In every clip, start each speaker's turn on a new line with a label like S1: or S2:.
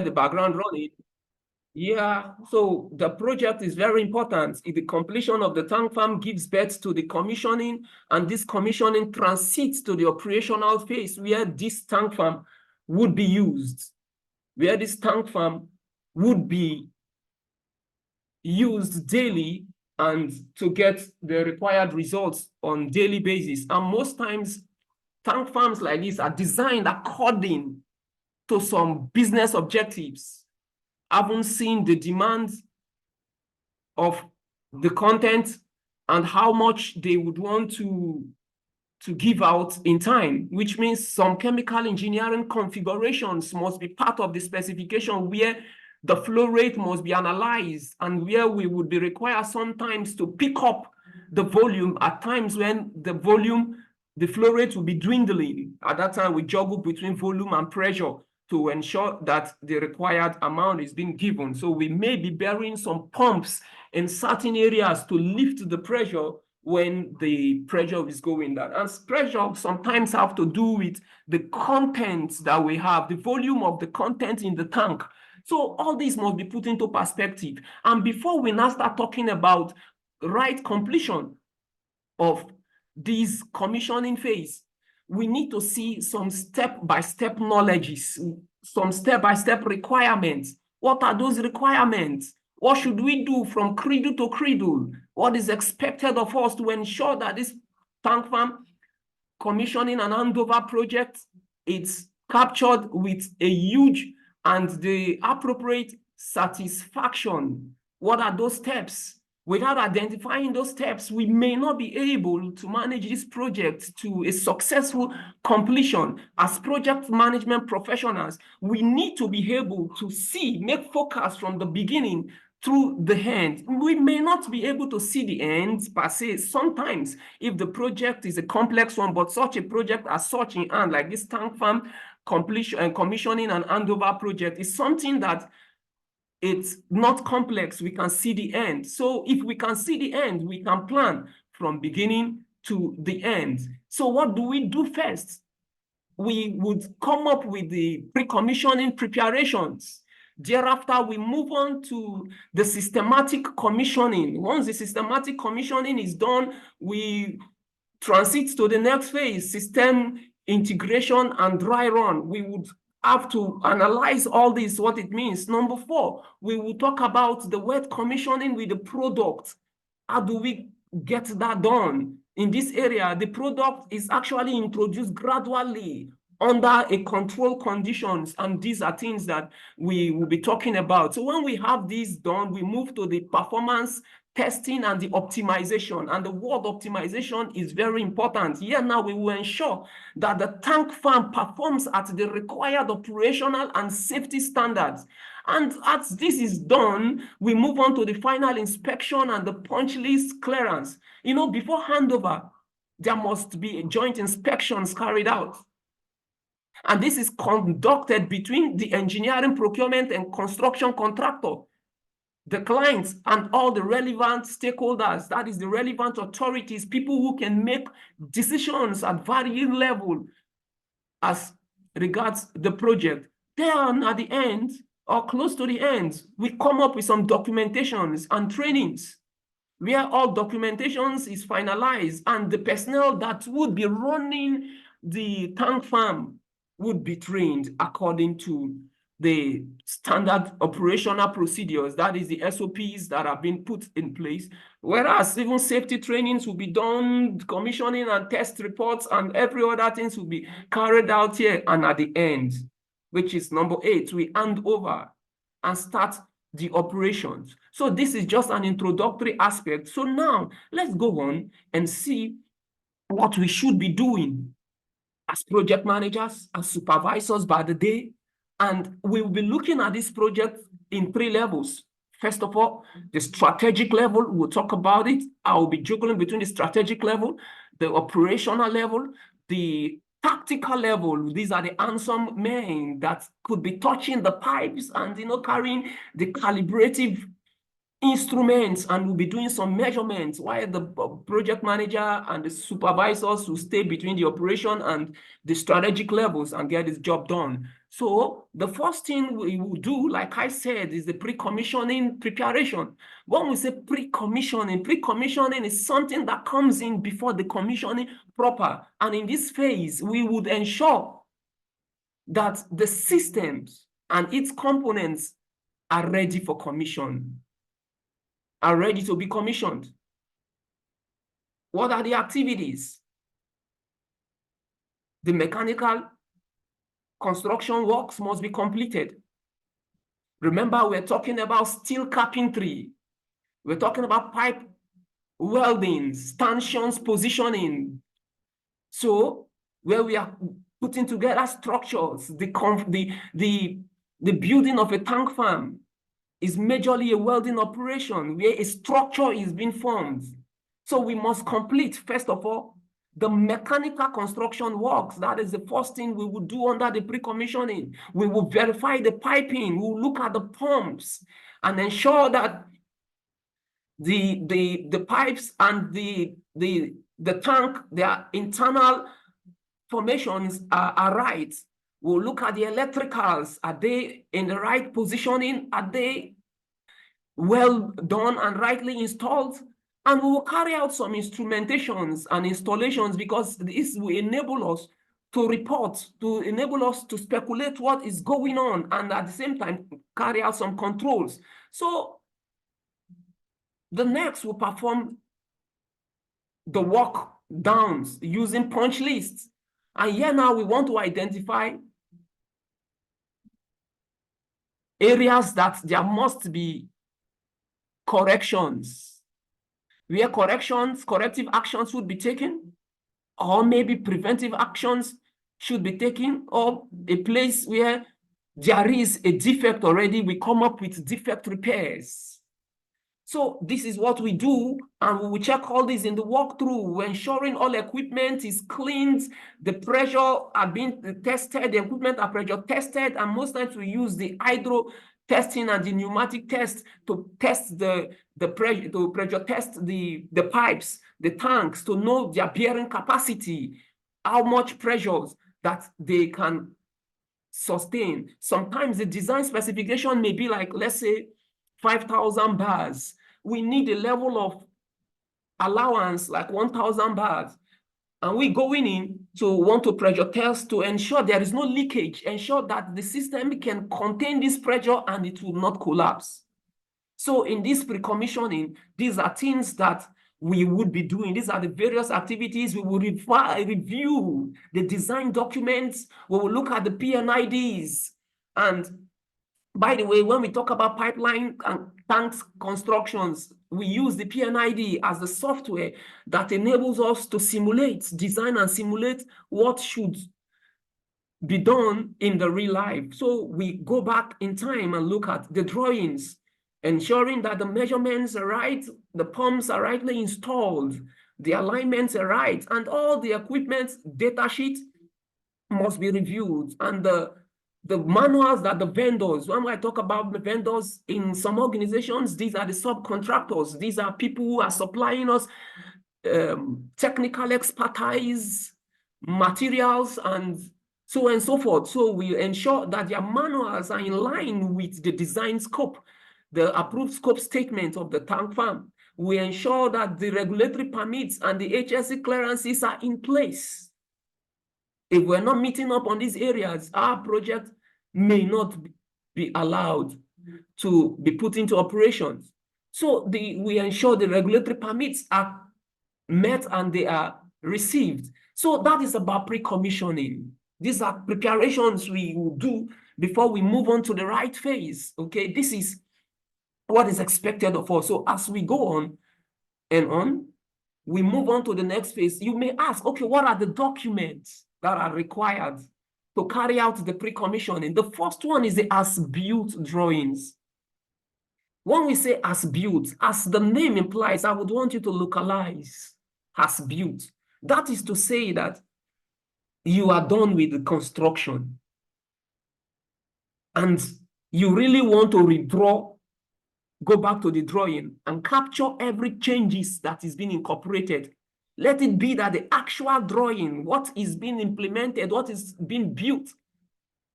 S1: the background running. Yeah, so the project is very important. The completion of the tank farm gives birth to the commissioning, and this commissioning transits to the operational phase where this tank farm would be used, where this tank farm would be used daily and to get the required results on daily basis. And most times, tank farms like this are designed according to some business objectives. I haven't seen the demands of the content and how much they would want to give out in time, which means some chemical engineering configurations must be part of the specification where the flow rate must be analyzed and where we would be required sometimes to pick up the volume at times when the flow rate will be dwindling. At that time, we juggle between volume and pressure to ensure that the required amount is being given. So we may be burying some pumps in certain areas to lift the pressure when the pressure is going down. And pressure sometimes have to do with the content that we have, the volume of the content in the tank. So all this must be put into perspective. And before we now start talking about right completion of this commissioning phase, we need to see some step-by-step knowledges, some step-by-step requirements. What are those requirements? What should we do from cradle to cradle? What is expected of us to ensure that this tank farm commissioning and handover project is captured with a huge and the appropriate satisfaction? What are those steps? Without identifying those steps, we may not be able to manage this project to a successful completion. As project management professionals, we need to be able to make focus from the beginning through the end. We may not be able to see the end per se. Sometimes, if the project is a complex one, but such a project as such in hand, like this tank farm completion and commissioning and handover project, is something that it's not complex. We can see the end. So if we can see the end, we can plan from beginning to the end. So what do we do first? We would come up with the pre-commissioning preparations. Thereafter, we move on to the systematic commissioning. Once the systematic commissioning is done, we transit to the next phase, system integration and dry run. We would have to analyze all this, what it means. Number 4, we will talk about the wet commissioning with the product. How do we get that done? In this area, the product is actually introduced gradually under a controlled conditions, and these are things that we will be talking about. So when we have this done, we move to the performance testing and the optimization. And the word optimization is very important. Here now we will ensure that the tank farm performs at the required operational and safety standards. And as this is done, we move on to the final inspection and the punch list clearance. You know, before handover, there must be joint inspections carried out. And this is conducted between the engineering, procurement, and construction contractor, the clients, and all the relevant stakeholders, that is the relevant authorities, people who can make decisions at varying level as regards the project. Then at the end, or close to the end, we come up with some documentations and trainings where all documentations is finalized and the personnel that would be running the tank farm would be trained according to the standard operational procedures, that is the SOPs that have been put in place, whereas even safety trainings will be done, commissioning and test reports and every other things will be carried out here. And at the end, which is number 8, we hand over and start the operations. So this is just an introductory aspect. So now let's go on and see what we should be doing as project managers, as supervisors by the day. And we'll be looking at this project in 3 levels. First of all, the strategic level, we'll talk about it. I'll be juggling between the strategic level, the operational level, the tactical level. These are the handsome men that could be touching the pipes and, you know, carrying the calibrative instruments, and we'll be doing some measurements while the project manager and the supervisors will stay between the operation and the strategic levels and get this job done. So the first thing we will do, like I said, is the pre-commissioning preparation. When we say pre-commissioning is something that comes in before the commissioning proper. And in this phase, we would ensure that the systems and its components are ready for commission, are ready to be commissioned. What are the activities? The mechanical construction works must be completed. Remember, we're talking about steel carpentry. We're talking about pipe welding, stanchions positioning. So where we are putting together structures, the building of a tank farm is majorly a welding operation where a structure is being formed. So we must complete, first of all, the mechanical construction works. That is the first thing we will do under the pre-commissioning. We will verify the piping. We will look at the pumps and ensure that the pipes and the tank, their internal formations are right. We'll look at the electricals. Are they in the right positioning? Are they well done and rightly installed? And we will carry out some instrumentations and installations because this will enable us to report, to enable us to speculate what is going on, and at the same time carry out some controls. So the next will perform the work downs using punch lists. And here now we want to identify areas that there must be corrections, where corrective actions would be taken, or maybe preventive actions should be taken, or a place where there is a defect already, we come up with defect repairs. So this is what we do, and we will check all this in the walkthrough. We're ensuring all equipment is cleaned, the pressure are being tested, the equipment are pressure tested, and most times we use the hydro testing and the pneumatic test to test the pressure, to pressure test the pipes, the tanks, to know their bearing capacity, how much pressures that they can sustain. Sometimes the design specification may be like, let's say, 5,000 bars. We need a level of allowance like 1,000 bars. And we going in to want to pressure test to ensure there is no leakage, ensure that the system can contain this pressure and it will not collapse. So in this pre-commissioning, these are things that we would be doing. These are the various activities. We will review the design documents. We will look at the P&IDs. And by the way, when we talk about pipeline and tanks constructions, we use the P&ID as the software that enables us to simulate, design and simulate what should be done in the real life. So we go back in time and look at the drawings, ensuring that the measurements are right, the pumps are rightly installed, the alignments are right, and all the equipment data sheet must be reviewed. And the manuals that the vendors, when I talk about the vendors in some organizations, these are the subcontractors. These are people who are supplying us technical expertise, materials, and so on and so forth. So we ensure that their manuals are in line with the design scope, the approved scope statement of the tank farm. We ensure that the regulatory permits and the HSE clearances are in place. If we're not meeting up on these areas, our project may not be allowed to be put into operations. So we ensure the regulatory permits are met and they are received. So that is about pre-commissioning. These are preparations we will do before we move on to the right phase. Okay, this is what is expected of us. So as we go on and on, we move on to the next phase. You may ask, okay, what are the documents that are required to carry out the pre-commissioning? The first one is the as-built drawings. When we say as-built, as the name implies, I would want you to localize as-built. That is to say that you are done with the construction and you really want to redraw, go back to the drawing and capture every changes that is being incorporated. Let it be that the actual drawing, what is being implemented, what is being built,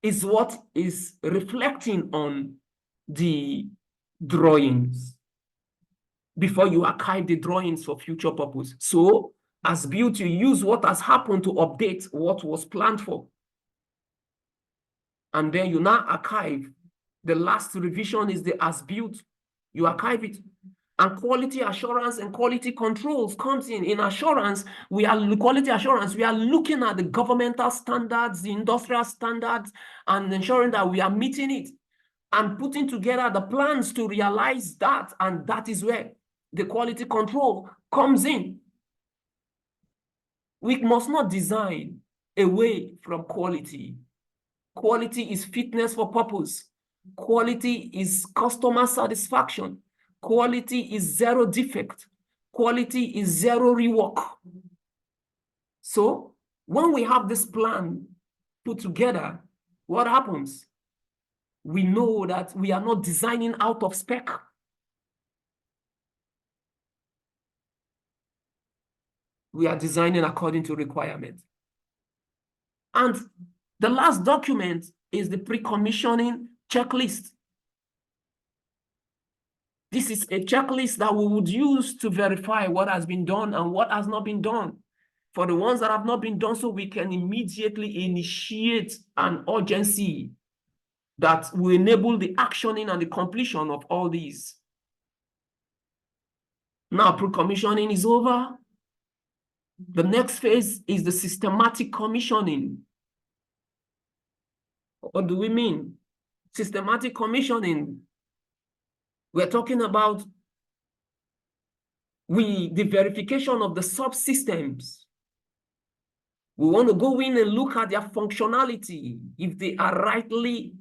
S1: is what is reflecting on the drawings before you archive the drawings for future purpose. So as built, you use what has happened to update what was planned for. And then you now archive. The last revision is the as built. You archive it. And quality assurance and quality controls comes in. In assurance, quality assurance, we are looking at the governmental standards, the industrial standards, and ensuring that we are meeting it and putting together the plans to realize that. And that is where the quality control comes in. We must not design away from quality. Quality is fitness for purpose. Quality is customer satisfaction. Quality is zero defect. Quality is zero rework. So when we have this plan put together, what happens? We know that we are not designing out of spec. We are designing according to requirement. And the last document is the pre-commissioning checklist. This is a checklist that we would use to verify what has been done and what has not been done. For the ones that have not been done, so we can immediately initiate an urgency that will enable the actioning and the completion of all these. Now, pre-commissioning is over. The next phase is the systematic commissioning. What do we mean? Systematic commissioning. We're talking about the verification of the subsystems. We want to go in and look at their functionality, if they are rightly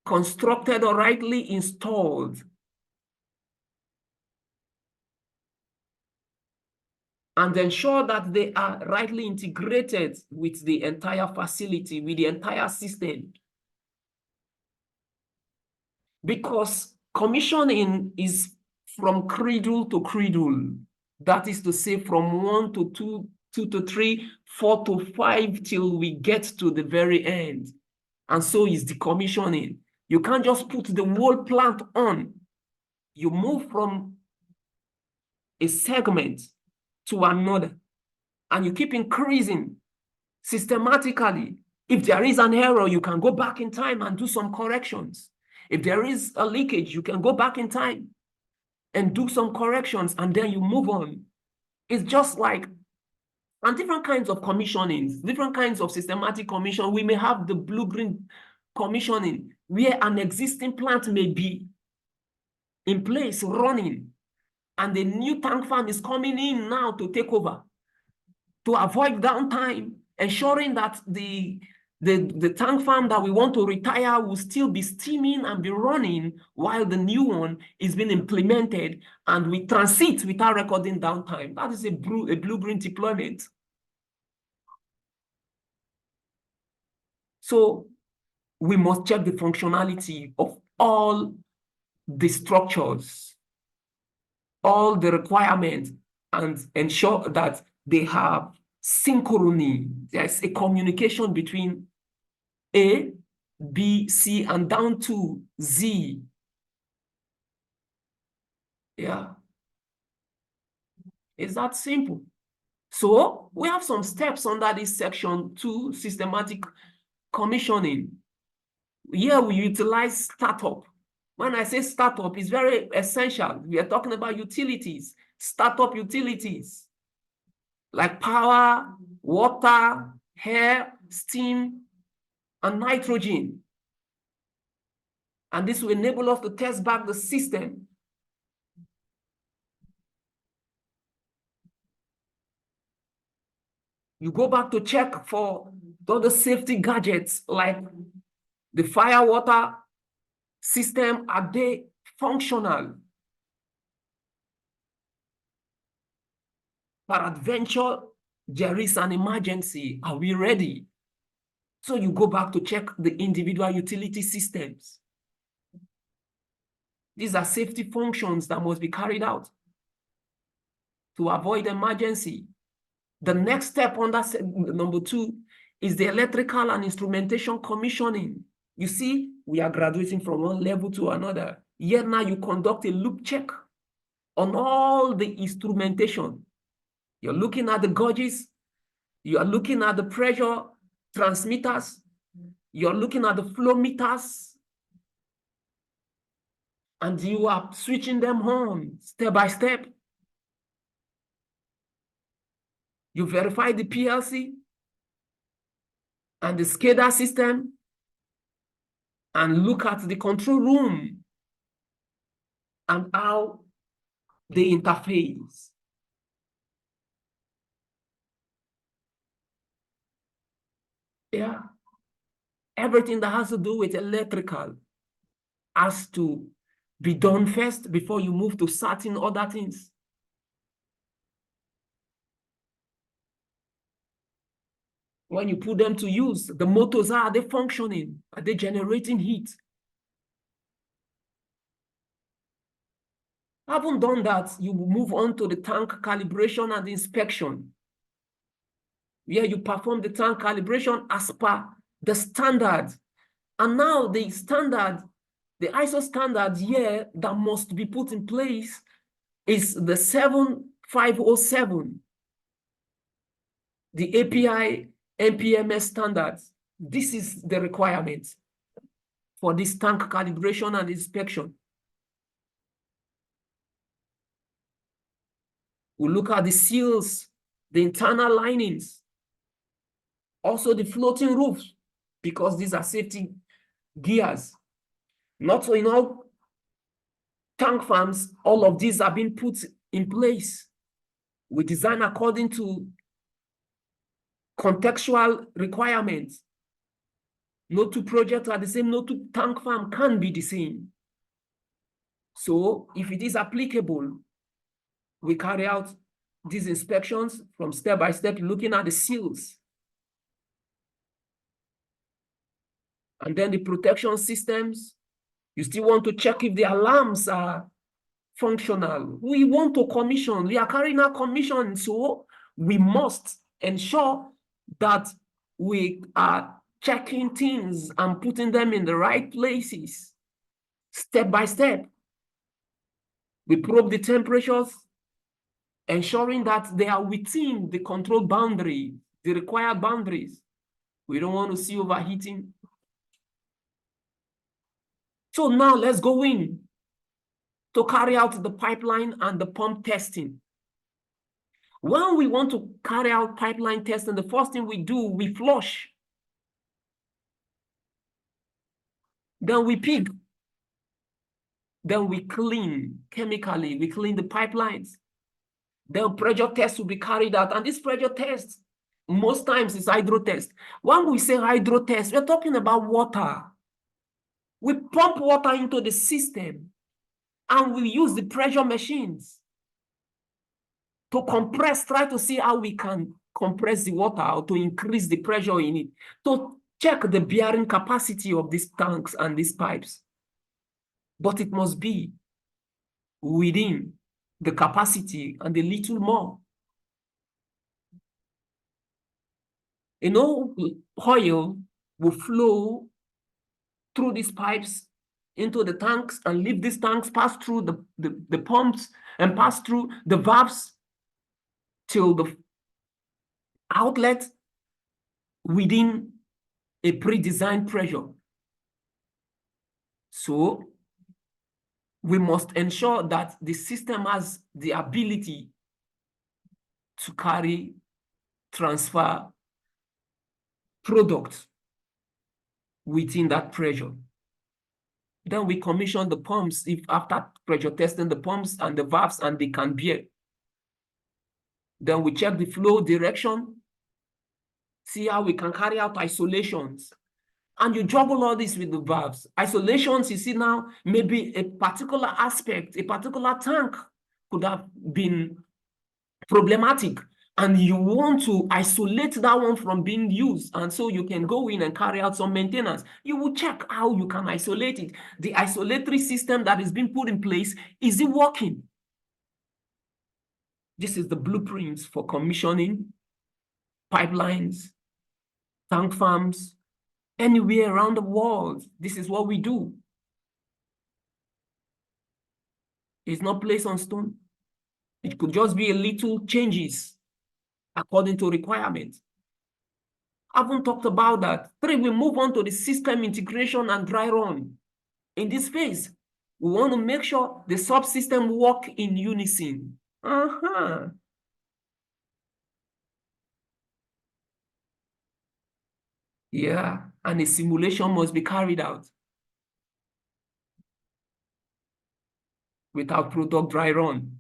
S1: constructed or rightly installed. And ensure that they are rightly integrated with the entire facility, with the entire system. Because commissioning is from cradle to cradle. That is to say, from 1 to 2, 2 to 3, 4 to 5, till we get to the very end. And so is decommissioning. You can't just put the whole plant on. You move from a segment to another, and you keep increasing systematically. If there is an error, you can go back in time and do some corrections. If there is a leakage, you can go back in time and do some corrections, and then you move on. It's just like, and different kinds of commissionings, different kinds of systematic commission. We may have the blue-green commissioning, where an existing plant may be in place running, and the new tank farm is coming in now to take over, to avoid downtime, ensuring that the tank farm that we want to retire will still be steaming and be running while the new one is being implemented, and we transit without recording downtime. That is a blue-green deployment. So we must check the functionality of all the structures, all the requirements, and ensure that they have synchrony. There's a communication between A, B, C, and down to Z. Yeah. It's that simple. So we have some steps under this section 2, systematic commissioning. Here we utilize startup. When I say startup, it's very essential. We are talking about utilities, startup utilities, like power, water, air, steam, and nitrogen. And this will enable us to test back the system. You go back to check for all the safety gadgets, like the fire water system. Are they functional? Peradventure, there is an emergency. Are we ready? So you go back to check the individual utility systems. These are safety functions that must be carried out to avoid emergency. The next step on that, number 2, is the electrical and instrumentation commissioning. You see, we are graduating from one level to another. Here now you conduct a loop check on all the instrumentation. You're looking at the gauges, you are looking at the pressure transmitters, you're looking at the flow meters, and you are switching them on step by step. You verify the PLC and the SCADA system and look at the control room and how they interface. Yeah. Everything that has to do with electrical has to be done first before you move to certain other things. When you put them to use, the motors, are they functioning? Are they generating heat? Having done that, you move on to the tank calibration and inspection, where you perform the tank calibration as per the standard. And now the standard, the ISO standard here that must be put in place is the 7507, the API NPMS standards. This is the requirement for this tank calibration and inspection. We look at the seals, the internal linings, also the floating roofs, because these are safety gears. Not so in all tank farms, all of these are being put in place. We design according to contextual requirements. No two projects are the same, no two tank farm can be the same. So if it is applicable, we carry out these inspections from step by step, looking at the seals. And then the protection systems, you still want to check if the alarms are functional. We want to commission, we are carrying out commission, so we must ensure that we are checking things and putting them in the right places, step by step. We probe the temperatures, ensuring that they are within the control boundary, the required boundaries. We don't want to see overheating. So now let's go in to carry out the pipeline and the pump testing. When we want to carry out pipeline testing, the first thing we do, we flush. Then we pig. Then we clean chemically, we clean the pipelines. Then pressure tests will be carried out. And this pressure test, most times is hydro test. When we say hydro test, we're talking about water. We pump water into the system and we use the pressure machines to compress, try to see how we can compress the water or to increase the pressure in it, to check the bearing capacity of these tanks and these pipes. But it must be within the capacity and a little more. You know, oil will flow through these pipes into the tanks and leave these tanks, pass through the pumps and pass through the valves till the outlet within a pre-designed pressure. So we must ensure that the system has the ability to carry, transfer products within that pressure. Then we commission the pumps if after pressure testing the pumps and the valves and they can bear. Then we check the flow direction, see how we can carry out isolations. And you juggle all this with the valves. Isolations, you see now, maybe a particular aspect, a particular tank could have been problematic, and you want to isolate that one from being used. And so you can go in and carry out some maintenance. You will check how you can isolate it. The isolatory system that is being put in place, is it working? This is the blueprints for commissioning pipelines, tank farms, anywhere around the world. This is what we do. It's not placed on stone. It could just be a little changes according to requirements. I haven't talked about that. 3, we move on to the system integration and dry run. In this phase, we want to make sure the subsystem work in unison. Yeah, and a simulation must be carried out without product dry run.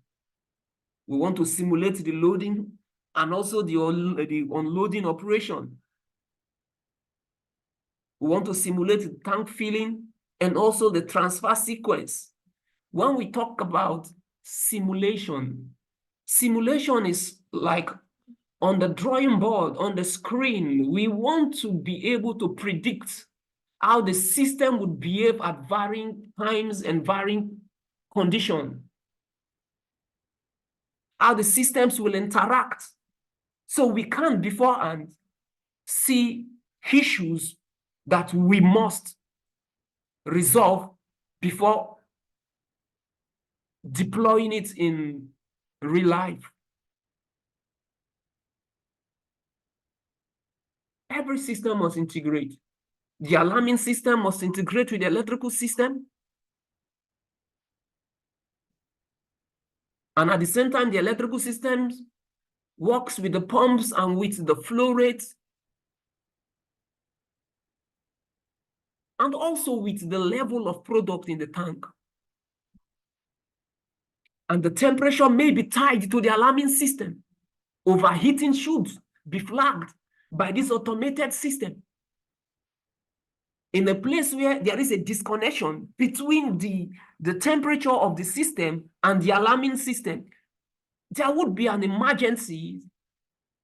S1: We want to simulate the loading and also the unloading operation. We want to simulate the tank filling and also the transfer sequence. When we talk about simulation, simulation is like on the drawing board, on the screen. We want to be able to predict how the system would behave at varying times and varying conditions, how the systems will interact. So we can beforehand see issues that we must resolve before deploying it in real life. Every system must integrate. The alarming system must integrate with the electrical system. And at the same time, the electrical system works with the pumps and with the flow rates. And also with the level of product in the tank. And the temperature may be tied to the alarming system. Overheating should be flagged by this automated system. In a place where there is a disconnection between the temperature of the system and the alarming system, there would be an emergency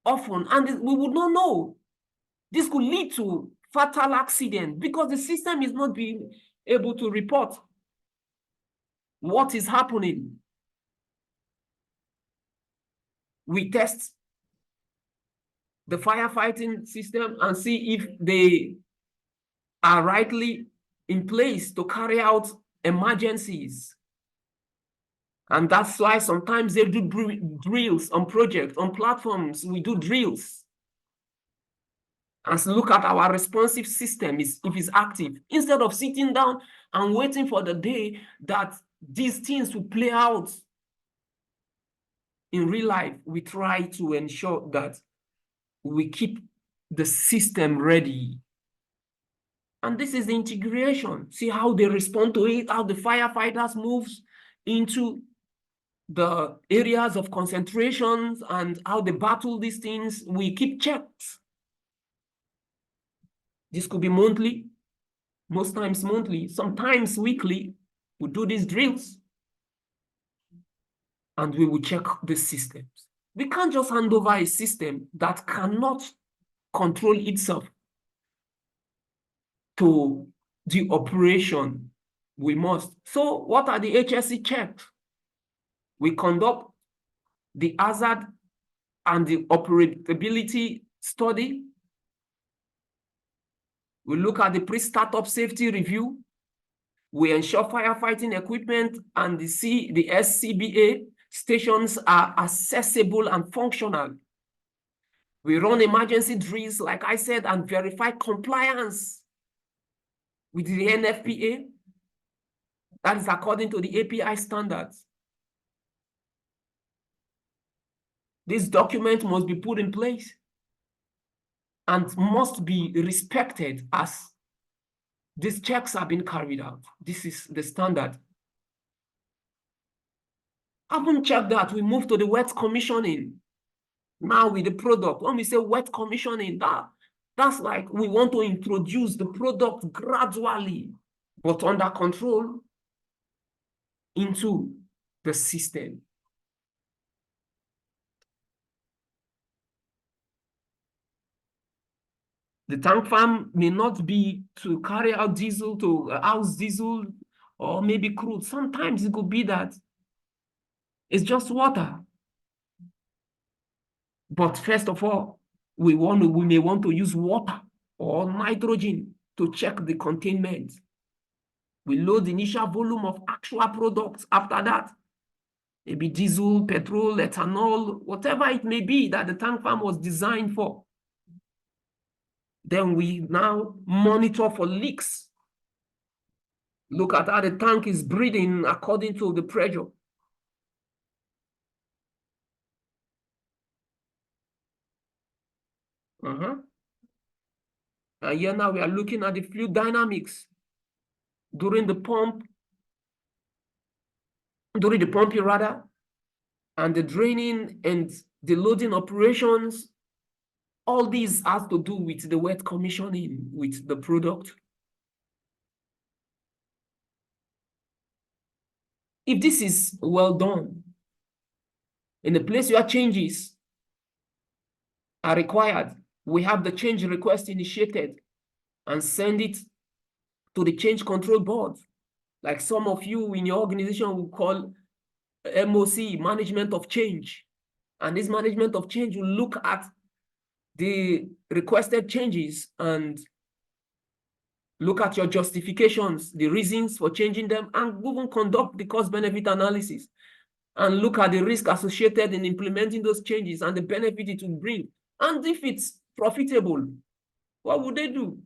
S1: often, and we would not know. This could lead to fatal accident because the system is not being able to report what is happening. We test the firefighting system and see if they are rightly in place to carry out emergencies. And that's why sometimes they do drills on projects, on platforms. We do drills and look at our responsive system if it's active, instead of sitting down and waiting for the day that these things will play out in real life. We try to ensure that we keep the system ready. And this is the integration. See how they respond to it, how the firefighters moves into the areas of concentrations and how they battle these things. We keep checks. This could be monthly, most times monthly, sometimes weekly. We do these drills and we will check the systems. We can't just hand over a system that cannot control itself to the operation. We must. So what are the HSE checks? We conduct the hazard and the operability study. We look at the pre-startup safety review. We ensure firefighting equipment and the SCBA stations are accessible and functional. We run emergency drills, like I said, and verify compliance with the NFPA. That is according to the API standards. This document must be put in place and must be respected as these checks have been carried out. This is the standard. Having checked that, we move to the wet commissioning. Now with the product, when we say wet commissioning, that's like we want to introduce the product gradually, but under control into the system. The tank farm may not be to carry out diesel, to house diesel, or maybe crude. Sometimes it could be that it's just water. But first of all, we may want to use water or nitrogen to check the containment. We load the initial volume of actual products after that. Maybe diesel, petrol, ethanol, whatever it may be that the tank farm was designed for. Then we now monitor for leaks. Look at how the tank is breathing according to the pressure. And here now we are looking at the fluid dynamics during the pumping rather, and the draining and the loading operations. All these has to do with the wet commissioning with the product. If this is well done, in the place where changes are required, we have the change request initiated and send it to the change control board. Like some of you in your organization will call MOC, management of change. And this management of change will look at the requested changes and look at your justifications, the reasons for changing them, and even conduct the cost-benefit analysis and look at the risk associated in implementing those changes and the benefit it will bring. And if it's profitable, what would they do?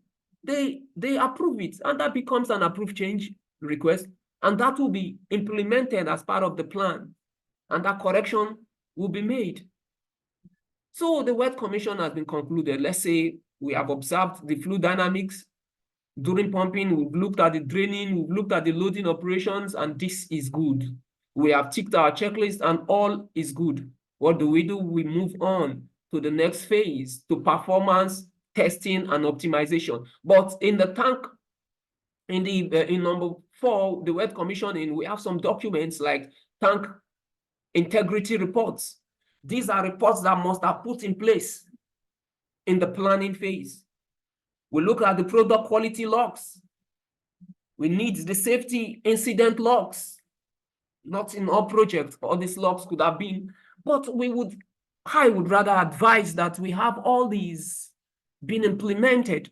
S1: They approve it, and that becomes an approved change request, and that will be implemented as part of the plan, and that correction will be made. So the wet commission has been concluded. Let's say we have observed the fluid dynamics during pumping, we've looked at the draining, we've looked at the loading operations, and this is good. We have ticked our checklist and all is good. What do? We move on to the next phase, to performance testing and optimization. But in the tank, in number 4, the wet commissioning, we have some documents like tank integrity reports. These are reports that must have put in place in the planning phase. We look at the product quality logs. We need the safety incident logs. Not in all projects, all these logs could have been, but I would rather advise that we have all these being implemented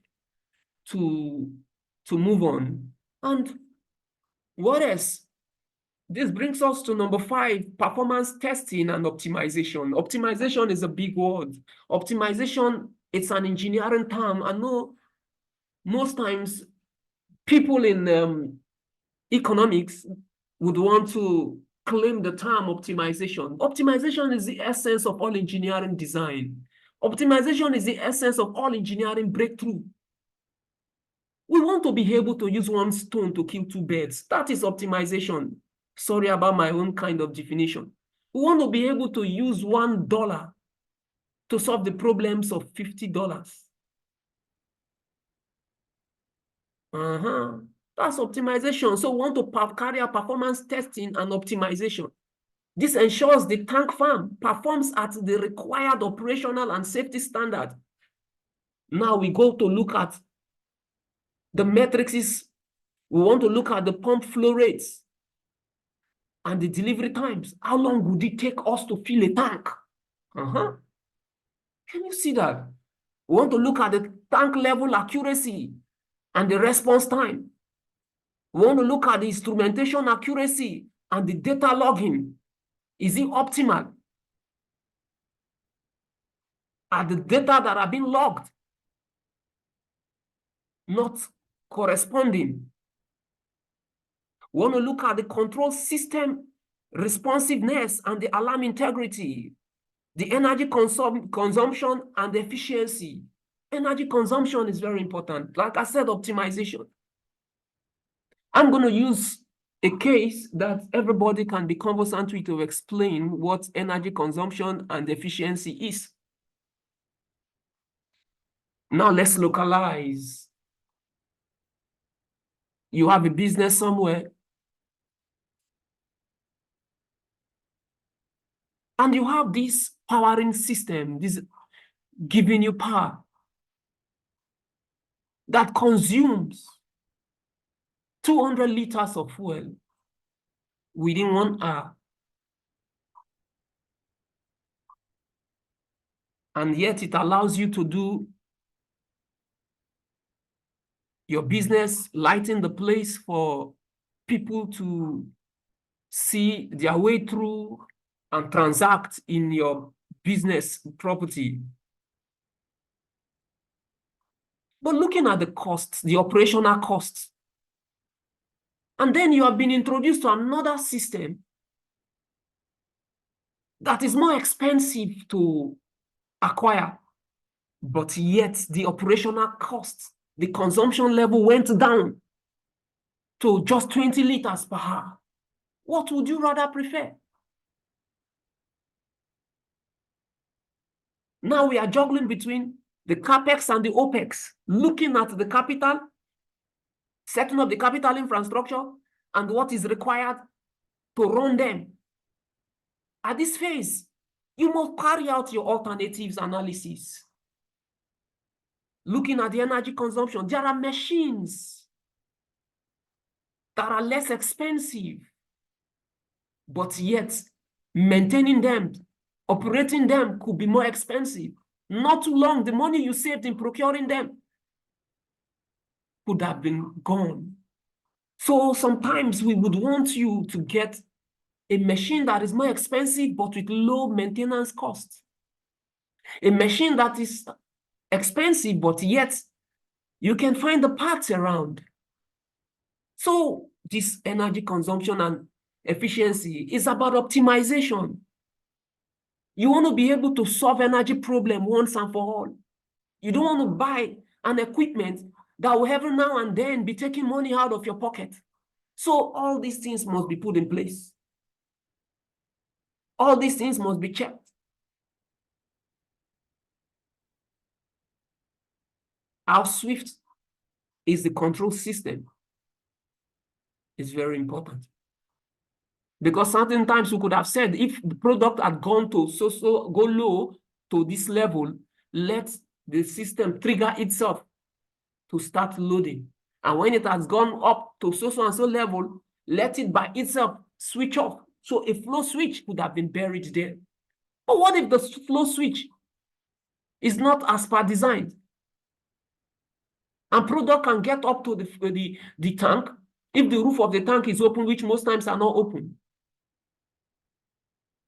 S1: to move on. And what else? This brings us to number 5, performance testing and optimization. Optimization is a big word. Optimization, it's an engineering term. I know most times people in economics would want to claim the term optimization. Optimization is the essence of all engineering design. Optimization is the essence of all engineering breakthrough. We want to be able to use one stone to kill 2 birds. That is optimization. Sorry about my own kind of definition. We want to be able to use $1 to solve the problems of $50. That's optimization. So we want to carry out performance testing and optimization. This ensures the tank farm performs at the required operational and safety standard. Now we go to look at the metrics. We want to look at the pump flow rates and the delivery times. How long would it take us to fill a tank? Can you see that? We want to look at the tank level accuracy and the response time. We want to look at the instrumentation accuracy and the data logging. Is it optimal? Are the data that are being logged not corresponding? We want to look at the control system responsiveness and the alarm integrity, the energy consumption and efficiency. Energy consumption is very important. Like I said, optimization. I'm going to use a case that everybody can be conversant with to explain what energy consumption and efficiency is. Now let's localize. You have a business somewhere, and you have this powering system, this giving you power that consumes 200 liters of fuel within 1 hour. And yet it allows you to do your business, lighting the place for people to see their way through and transact in your business property. But looking at the costs, the operational costs, and then you have been introduced to another system that is more expensive to acquire, but yet the operational costs, the consumption level went down to just 20 liters per hour. What would you rather prefer? Now we are juggling between the CapEx and the OpEx, looking at the capital, setting up the capital infrastructure, and what is required to run them. At this phase, you must carry out your alternatives analysis. Looking at the energy consumption, there are machines that are less expensive, but yet maintaining them, operating them could be more expensive. Not too long, the money you saved in procuring them could have been gone. So sometimes we would want you to get a machine that is more expensive, but with low maintenance costs. A machine that is expensive, but yet you can find the parts around. So this energy consumption and efficiency is about optimization. You want to be able to solve energy problem once and for all. You don't want to buy an equipment that will every now and then be taking money out of your pocket. So all these things must be put in place. All these things must be checked. How swift is the control system? It's very important. Because certain times we could have said, if the product had gone to go low to this level, let the system trigger itself to start loading. And when it has gone up to so and so level, let it by itself switch off. So a flow switch could have been buried there. But what if the flow switch is not as per designed? And product can get up to the tank. If the roof of the tank is open, which most times are not open,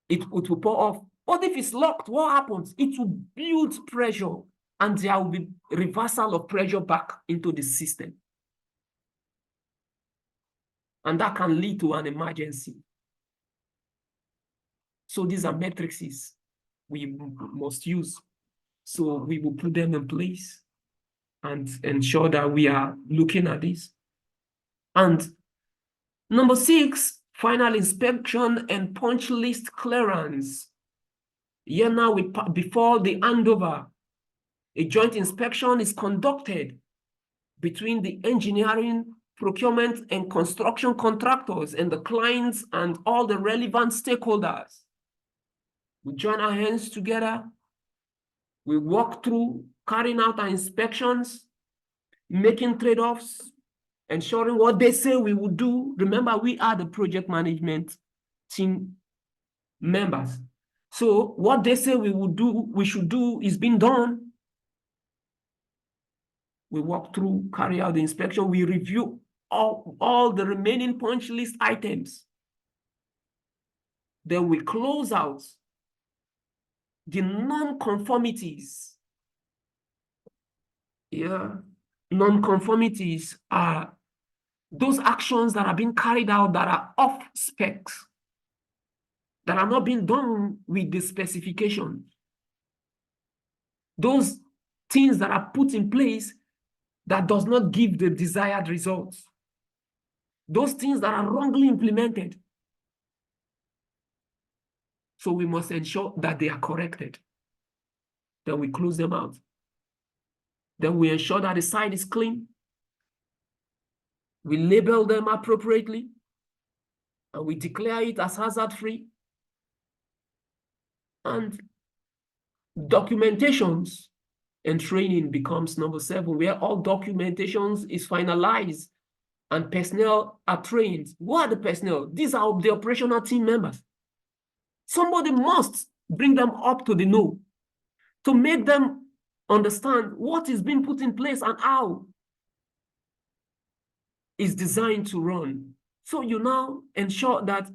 S1: it will pour off. But if it's locked, what happens? It will build pressure, and there will be reversal of pressure back into the system. And that can lead to an emergency. So these are matrices we must use. So we will put them in place and ensure that we are looking at this. And number 6, final inspection and punch list clearance. Here now, before the handover, a joint inspection is conducted between the engineering, procurement, and construction contractors and the clients and all the relevant stakeholders. We join our hands together. We walk through carrying out our inspections, making trade-offs, ensuring what they say we will do. Remember, we are the project management team members. So what they say we will do, we should do is being done. We walk through, carry out the inspection. We review all the remaining punch list items. Then we close out the non-conformities. Yeah, non-conformities are those actions that are being carried out that are off specs, that are not being done with the specification. Those things that are put in place that does not give the desired results. Those things that are wrongly implemented. So we must ensure that they are corrected. Then we close them out. Then we ensure that the site is clean. We label them appropriately. And we declare it as hazard-free. And documentations and training becomes number 7, where all documentations is finalized and personnel are trained. Who are the personnel? These are the operational team members. Somebody must bring them up to the know to make them understand what is being put in place and how. is designed to run. So you now ensure that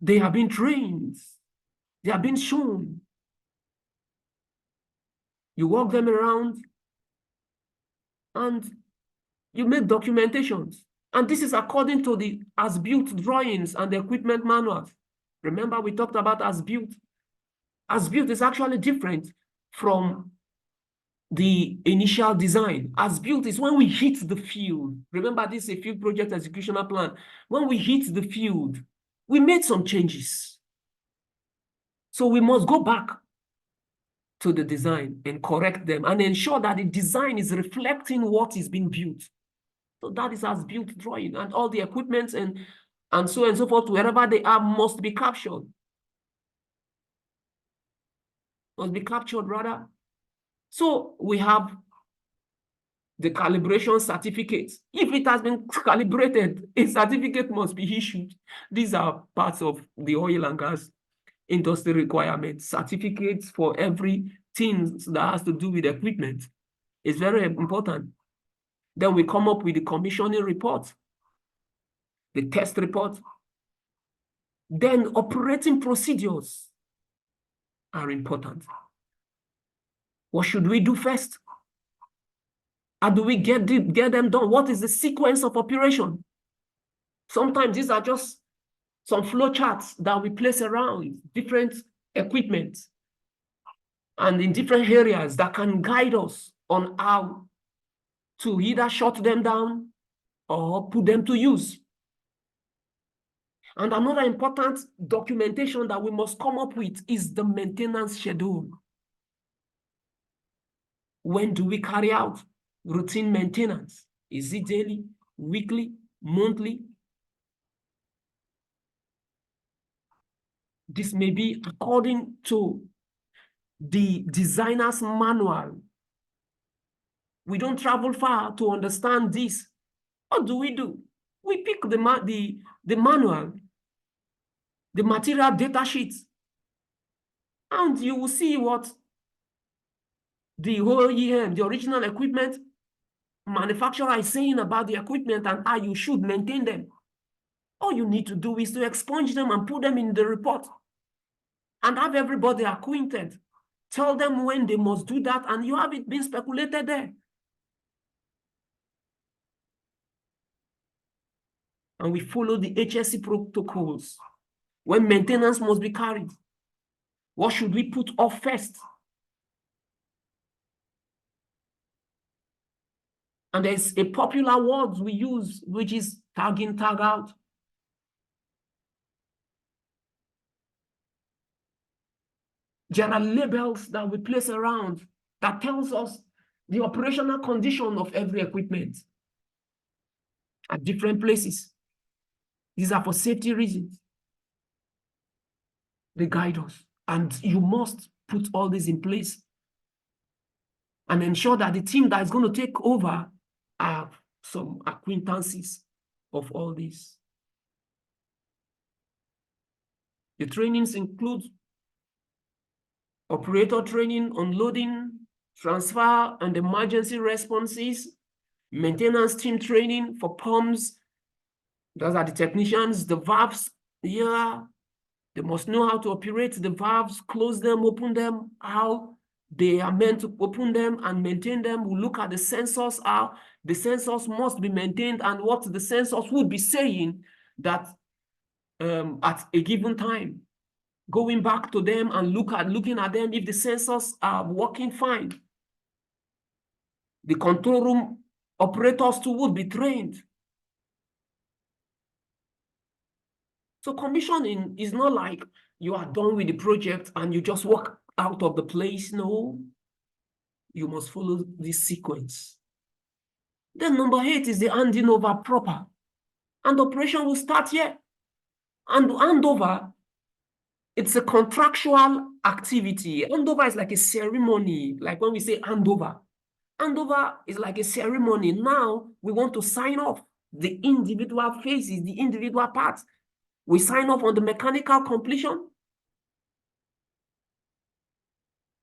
S1: they have been trained, they have been shown. You walk them around and you make documentations. And this is according to the as-built drawings and the equipment manuals. Remember, we talked about as-built. As-built is actually different from the initial design. As-built is when we hit the field. Remember, this is a field project executional plan. When we hit the field, we made some changes. So we must go back to the design and correct them and ensure that the design is reflecting what is being built. So that is as-built drawing, and all the equipment and so on and so forth, wherever they are, must be captured. Must be captured, rather. So we have the calibration certificate. If it has been calibrated, a certificate must be issued. These are parts of the oil and gas industry requirements. Certificates for everything that has to do with equipment is very important. Then we come up with the commissioning report, the test report. Then operating procedures are important. What should we do first? How do we get them done? What is the sequence of operation? Sometimes these are just some flow charts that we place around different equipment and in different areas that can guide us on how to either shut them down or put them to use. And another important documentation that we must come up with is the maintenance schedule. When do we carry out routine maintenance? Is it daily, weekly, monthly? This may be according to the designer's manual. We don't travel far to understand this. What do? We pick the manual, the material data sheets, and you will see what the OEM, the original equipment manufacturer, is saying about the equipment and how you should maintain them. All you need to do is to expunge them and put them in the report and have everybody acquainted. Tell them when they must do that, and you have it being speculated there. And we follow the HSE protocols. When maintenance must be carried, what should we put off first? And there's a popular word we use, which is tag in, tag out. There are labels that we place around that tells us the operational condition of every equipment at different places. These are for safety reasons. They guide us. And you must put all this in place and ensure that the team that is going to take over have some acquaintances of all this. The trainings include operator training, unloading, transfer and emergency responses, maintenance team training for pumps. Those are the technicians. The valves, yeah, they must know how to operate the valves, close them, open them, how they are meant to open them and maintain them. We look at the sensors, how the sensors must be maintained and what the sensors would be saying that at a given time. Going back to them and looking at them if the sensors are working fine. The control room operators too would be trained. So commissioning is not like you are done with the project and you just walk out of the place. No, you must follow this sequence. Then number 8 is the handing over proper. And operation will start here. And handover, it's a contractual activity. Handover is like a ceremony, like when we say handover. Handover is like a ceremony. Now we want to sign off the individual phases, the individual parts. We sign off on the mechanical completion.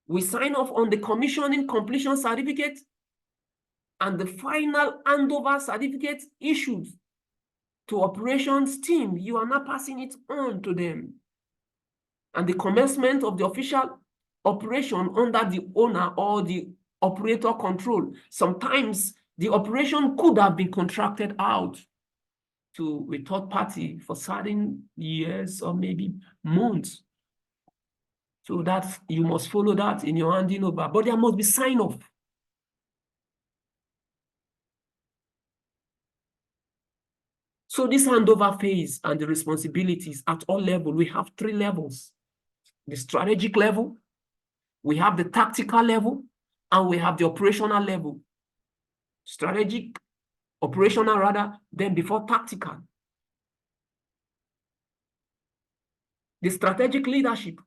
S1: We sign off on the commissioning completion certificate. and the final handover certificate issued to operations team, you are now passing it on to them. And the commencement of the official operation under the owner or the operator control. Sometimes the operation could have been contracted out to a third party for certain years or maybe months. So that you must follow that in your handing over, but there must be sign off. So this handover phase and the responsibilities at all levels, we have 3 levels. The strategic level, we have the tactical level, and we have the operational level. Strategic, operational rather, then before tactical. The strategic leadership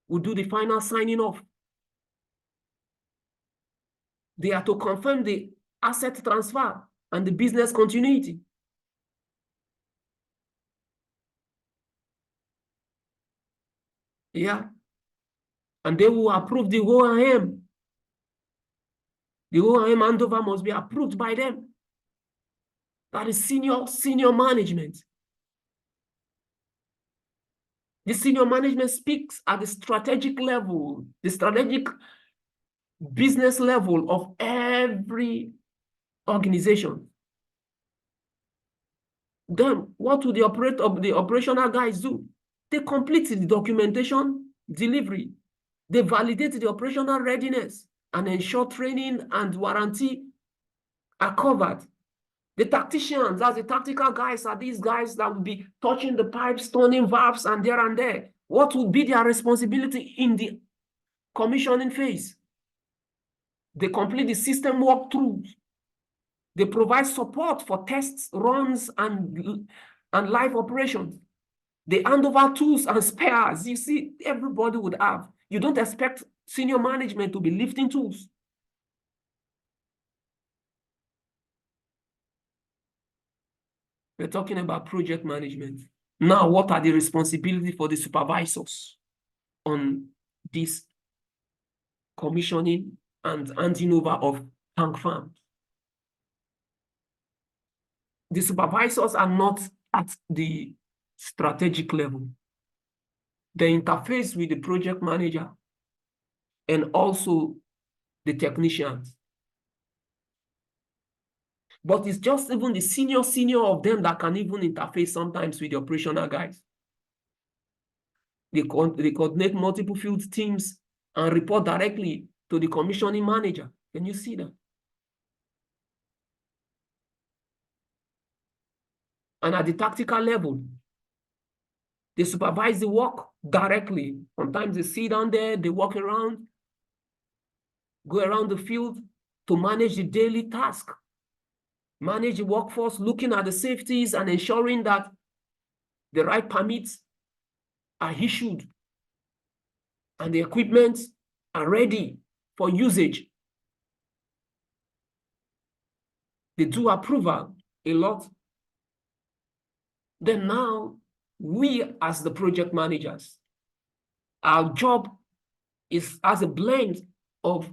S1: will do the final signing off. They are to confirm the asset transfer and the business continuity. Yeah. And they will approve the OIM. The OIM handover must be approved by them. That is senior management. The senior management speaks at the strategic level, the strategic business level of every organization. Then what will the operational guys do? They complete the documentation delivery. They validate the operational readiness and ensure training and warranty are covered. The tacticians, as the tactical guys, are these guys that will be touching the pipes, turning valves, and there and there. What will be their responsibility in the commissioning phase? They complete the system walkthroughs. They provide support for tests, runs, and live operations. They hand over tools and spares. You see, everybody would have. You don't expect senior management to be lifting tools. We're talking about project management. Now, what are the responsibilities for the supervisors on this commissioning and handing over of tank farms? The supervisors are not at the strategic level. They interface with the project manager and also the technicians. But it's just even the senior of them that can even interface sometimes with the operational guys. They coordinate multiple field teams and report directly to the commissioning manager. Can you see that? And at the tactical level, they supervise the work directly. Sometimes they sit down there, they walk around, go around the field to manage the daily task, manage the workforce, looking at the safeties and ensuring that the right permits are issued and the equipment are ready for usage. They do approval a lot. Then now, we as the project managers, our job is as a blend of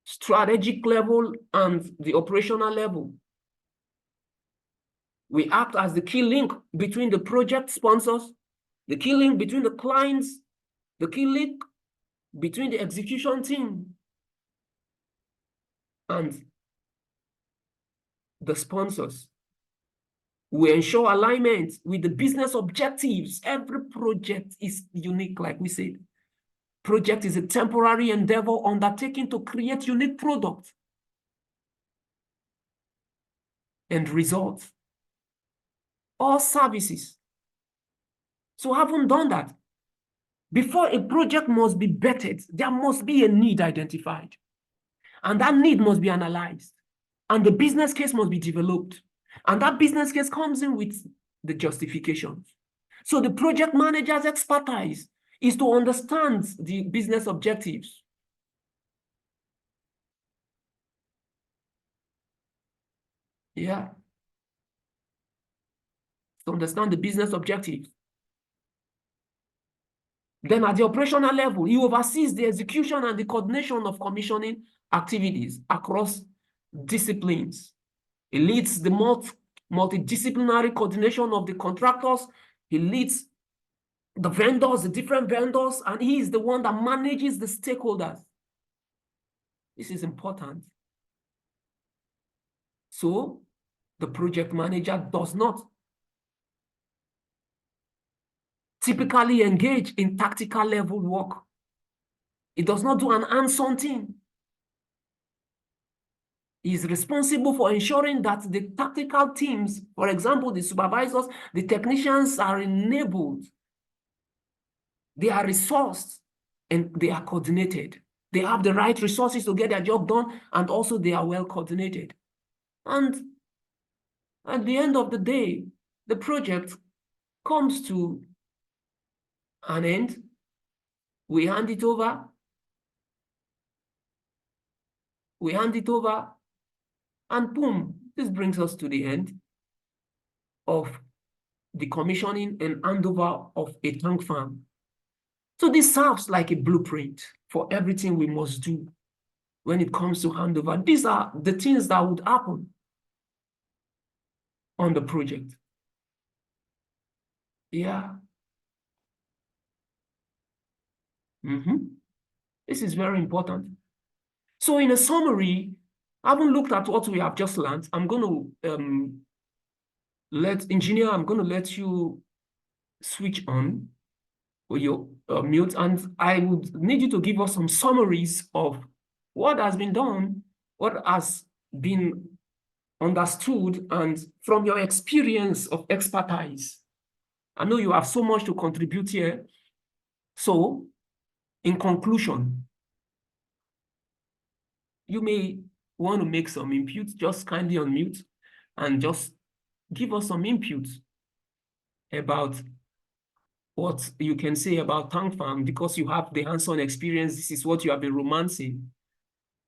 S1: strategic level and the operational level. We act as the key link between the project sponsors, the key link between the clients, the key link between the execution team and the sponsors. We ensure alignment with the business objectives. Every project is unique, like we said. Project is a temporary endeavor undertaken to create unique products and results or services. So having done that, before a project must be vetted, there must be a need identified. And that need must be analyzed. And the business case must be developed. And that business case comes in with the justifications. So the project manager's expertise is to understand the business objectives. Yeah. To understand the business objectives. Then at the operational level, he oversees the execution and the coordination of commissioning activities across disciplines. He leads the multidisciplinary coordination of the contractors. He leads the vendors, the different vendors, and he is the one that manages the stakeholders. This is important. So the project manager does not typically engage in tactical level work. It does not do an hands-on thing. He is responsible for ensuring that the tactical teams, for example, the supervisors, the technicians, are enabled, they are resourced, and they are coordinated. They have the right resources to get their job done, and also they are well coordinated. And at the end of the day, the project comes to an end. We hand it over. And boom, this brings us to the end of the commissioning and handover of a tank farm. So this serves like a blueprint for everything we must do when it comes to handover. These are the things that would happen on the project. Yeah. This is very important. So in a summary, having looked at what we have just learned, I'm going to I'm going to let you switch on or your mute, and I would need you to give us some summaries of what has been done, what has been understood, and from your experience of expertise. I know you have so much to contribute here. So, in conclusion, you may want to make some input, just kindly unmute and just give us some input about what you can say about tank farm, because you have the hands-on experience. This is what you have been romancing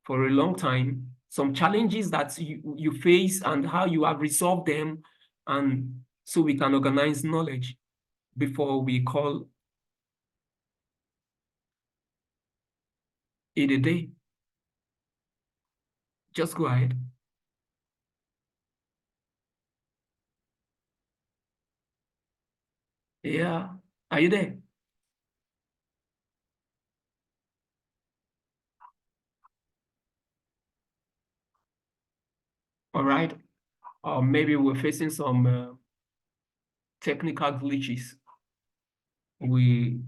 S1: for a long time. Some challenges that you face and how you have resolved them, and so we can organize knowledge before we call it a day. Just go ahead. Yeah, are you there? All right. Maybe we're facing some technical glitches. We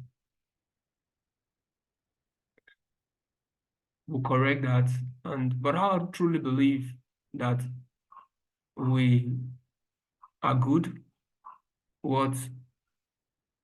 S1: will correct that, but I truly believe that we are good. What